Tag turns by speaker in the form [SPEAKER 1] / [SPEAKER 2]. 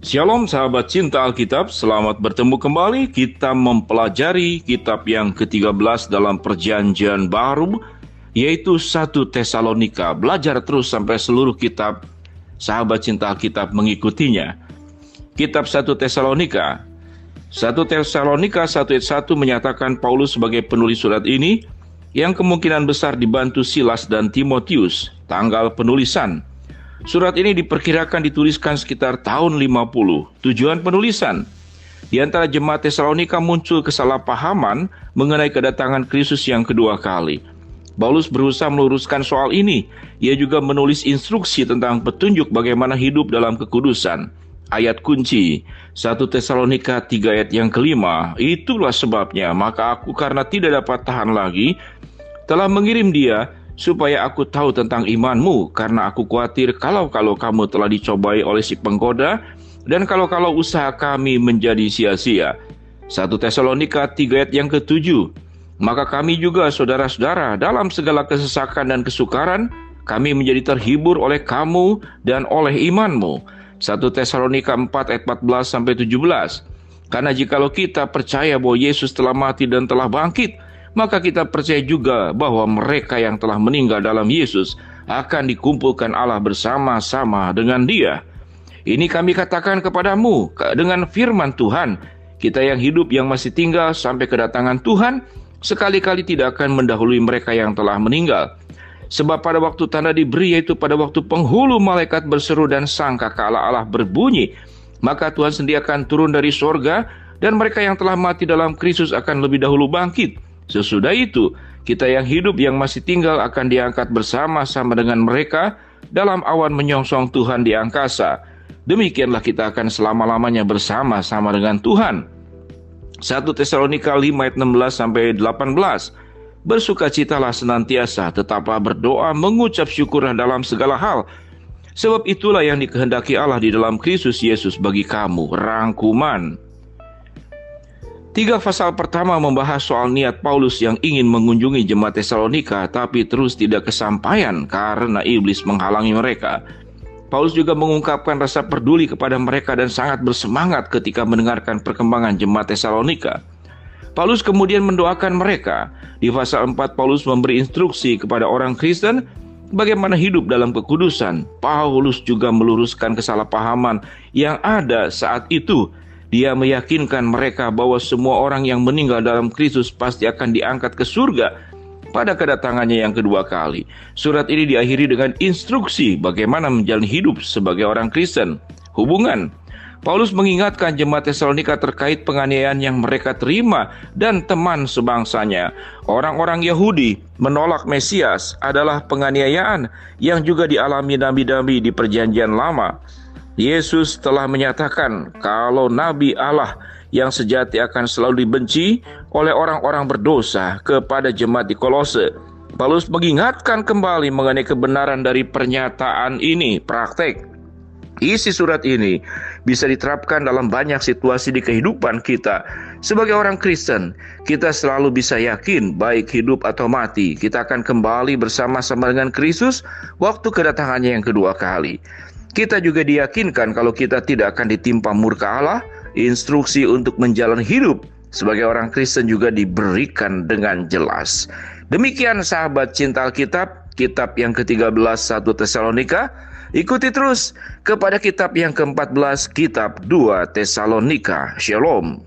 [SPEAKER 1] Shalom sahabat cinta Alkitab, selamat bertemu kembali. Kita mempelajari kitab yang ke-13 dalam perjanjian baru, yaitu 1 Tesalonika. Belajar terus sampai seluruh kitab sahabat cinta Alkitab mengikutinya. Kitab 1 Tesalonika 1 Tesalonika 1 ayat 1 menyatakan Paulus sebagai penulis surat ini, yang kemungkinan besar dibantu Silas dan Timotius. Tanggal penulisan surat ini diperkirakan dituliskan sekitar tahun 50. Tujuan penulisan: di antara jemaat Tesalonika muncul kesalahpahaman mengenai kedatangan Kristus yang kedua kali. Paulus berusaha meluruskan soal ini. Ia juga menulis instruksi tentang petunjuk bagaimana hidup dalam kekudusan. Ayat kunci 1 Tesalonika 3 ayat yang kelima, itulah sebabnya maka aku karena tidak dapat tahan lagi telah mengirim dia supaya aku tahu tentang imanmu, karena aku khawatir kalau kamu telah dicobai oleh si penggoda, dan kalau usaha kami menjadi sia-sia. 1 Tesalonika 3 ayat yang ke-7, maka kami juga saudara-saudara dalam segala kesesakan dan kesukaran, kami menjadi terhibur oleh kamu dan oleh imanmu. 1 Tesalonika 4 ayat 14-17, karena jikalau kita percaya bahwa Yesus telah mati dan telah bangkit, maka kita percaya juga bahwa mereka yang telah meninggal dalam Yesus akan dikumpulkan Allah bersama-sama dengan Dia. Ini kami katakan kepadamu dengan firman Tuhan, kita yang hidup yang masih tinggal sampai kedatangan Tuhan, sekali-kali tidak akan mendahului mereka yang telah meninggal. Sebab pada waktu tanda diberi, yaitu pada waktu penghulu malaikat berseru dan sangkakala Allah berbunyi, maka Tuhan sendiri akan turun dari sorga, dan mereka yang telah mati dalam Kristus akan lebih dahulu bangkit. Sesudah itu, kita yang hidup yang masih tinggal akan diangkat bersama-sama dengan mereka dalam awan menyongsong Tuhan di angkasa. Demikianlah kita akan selama-lamanya bersama-sama dengan Tuhan. 1 Tesalonika 5 ayat 16-18, bersukacitalah senantiasa, tetaplah berdoa, mengucap syukurlah dalam segala hal. Sebab itulah yang dikehendaki Allah di dalam Kristus Yesus bagi kamu. Rangkuman. 3 pasal pertama membahas soal niat Paulus yang ingin mengunjungi jemaat Tesalonika, tapi terus tidak kesampaian karena iblis menghalangi mereka. Paulus juga mengungkapkan rasa peduli kepada mereka dan sangat bersemangat ketika mendengarkan perkembangan jemaat Tesalonika. Paulus kemudian mendoakan mereka. Di pasal 4 Paulus memberi instruksi kepada orang Kristen bagaimana hidup dalam kekudusan. Paulus juga meluruskan kesalahpahaman yang ada saat itu. Dia meyakinkan mereka bahwa semua orang yang meninggal dalam Kristus pasti akan diangkat ke surga pada kedatangannya yang kedua kali. Surat ini diakhiri dengan instruksi bagaimana menjalani hidup sebagai orang Kristen. Hubungan. Paulus mengingatkan jemaat Tesalonika terkait penganiayaan yang mereka terima dan teman sebangsanya. Orang-orang Yahudi menolak Mesias adalah penganiayaan yang juga dialami nabi-nabi di perjanjian lama. Yesus telah menyatakan kalau Nabi Allah yang sejati akan selalu dibenci oleh orang-orang berdosa kepada jemaat di Kolose. Paulus mengingatkan kembali mengenai kebenaran dari pernyataan ini. Praktek. Isi surat ini bisa diterapkan dalam banyak situasi di kehidupan kita. Sebagai orang Kristen, kita selalu bisa yakin baik hidup atau mati, kita akan kembali bersama-sama dengan Kristus waktu kedatangannya yang kedua kali. Kita juga diyakinkan kalau kita tidak akan ditimpa murka Allah. Instruksi untuk menjalani hidup sebagai orang Kristen juga diberikan dengan jelas. Demikian sahabat cinta Alkitab, kitab yang ke-13 1 Tesalonika. Ikuti terus kepada kitab yang ke-14, kitab 2 Tesalonika. Shalom.